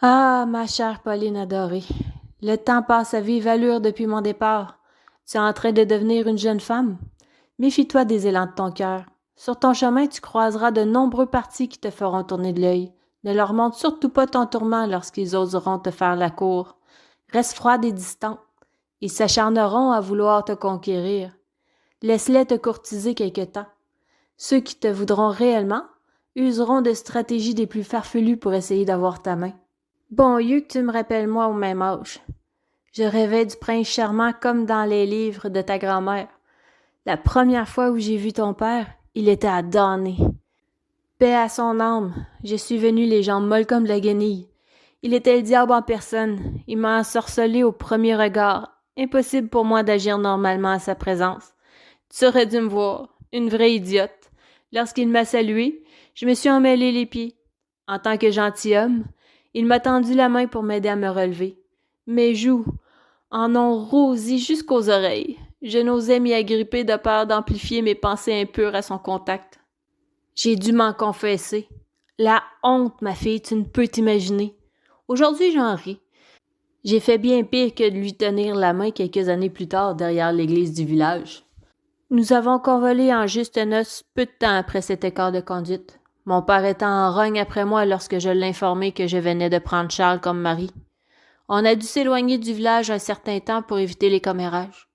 Ah, ma chère Pauline adorée, le temps passe à vive allure depuis mon départ. Tu es en train de devenir une jeune femme. Méfie-toi des élans de ton cœur. Sur ton chemin, tu croiseras de nombreux partis qui te feront tourner de l'œil. Ne leur montre surtout pas ton tourment lorsqu'ils oseront te faire la cour. Reste froide et distant. Ils s'acharneront à vouloir te conquérir. Laisse-les te courtiser quelque temps. Ceux qui te voudront réellement useront de stratégies des plus farfelues pour essayer d'avoir ta main. Bon Dieu que tu me rappelles moi au même âge. Je rêvais du prince charmant comme dans les livres de ta grand-mère. La première fois où j'ai vu ton père, il était à damner. Paix à son âme, je suis venue les jambes molles comme de la guenille. Il était le diable en personne. Il m'a ensorcelé au premier regard. Impossible pour moi d'agir normalement à sa présence. Tu aurais dû me voir, une vraie idiote. Lorsqu'il m'a salué, je me suis emmêlé les pieds. En tant que gentilhomme, il m'a tendu la main pour m'aider à me relever. Mes joues en ont rousi jusqu'aux oreilles. Je n'osais m'y agripper de peur d'amplifier mes pensées impures à son contact. J'ai dû m'en confesser. La honte, ma fille, tu ne peux t'imaginer. Aujourd'hui, j'en ris. J'ai fait bien pire que de lui tenir la main quelques années plus tard derrière l'église du village. Nous avons convolé en juste noces peu de temps après cet écart de conduite. Mon père étant en rogne après moi lorsque je l'informai que je venais de prendre Charles comme mari. On a dû s'éloigner du village un certain temps pour éviter les commérages.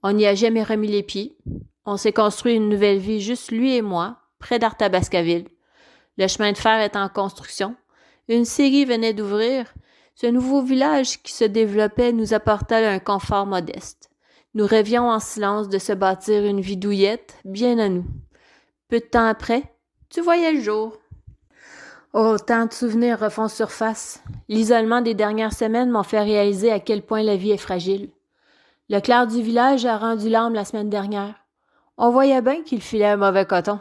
On n'y a jamais remis les pieds. On s'est construit une nouvelle vie, juste lui et moi, près d'Arthabascaville. Le chemin de fer est en construction. Une série venait d'ouvrir. Ce nouveau village qui se développait nous apportait un confort modeste. Nous rêvions en silence de se bâtir une vie douillette, bien à nous. Peu de temps après, tu voyais le jour. Oh, tant de souvenirs refont surface. L'isolement des dernières semaines m'ont fait réaliser à quel point la vie est fragile. Le clerc du village a rendu l'âme la semaine dernière. On voyait bien qu'il filait un mauvais coton.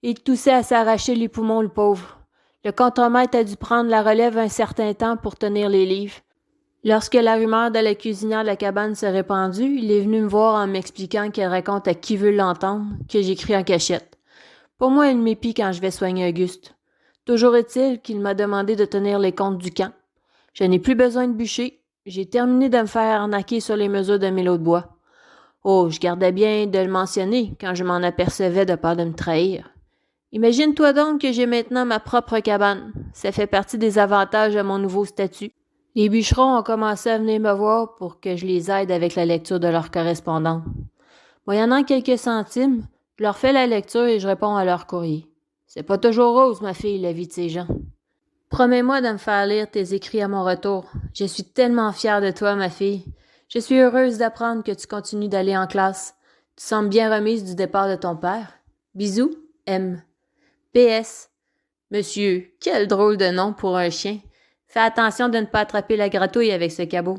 Il toussait à s'arracher les poumons, le pauvre. Le contremaître a dû prendre la relève un certain temps pour tenir les livres. Lorsque la rumeur de la cuisinière de la cabane s'est répandue, il est venu me voir en m'expliquant qu'elle raconte à qui veut l'entendre que j'écris en cachette. Pour moi, il m'épie quand je vais soigner Auguste. Toujours est-il qu'il m'a demandé de tenir les comptes du camp. Je n'ai plus besoin de bûcher. J'ai terminé de me faire arnaquer sur les mesures de mes lots de bois. Oh, je gardais bien de le mentionner quand je m'en apercevais de peur de me trahir. Imagine-toi donc que j'ai maintenant ma propre cabane. Ça fait partie des avantages de mon nouveau statut. Les bûcherons ont commencé à venir me voir pour que je les aide avec la lecture de leur correspondance. Moyennant quelques centimes, je leur fais la lecture et je réponds à leur courrier. C'est pas toujours rose, ma fille, la vie de ces gens. Promets-moi de me faire lire tes écrits à mon retour. Je suis tellement fière de toi, ma fille. Je suis heureuse d'apprendre que tu continues d'aller en classe. Tu sembles bien remise du départ de ton père. Bisous, M. PS. Monsieur, quel drôle de nom pour un chien. Fais attention de ne pas attraper la gratouille avec ce cabot.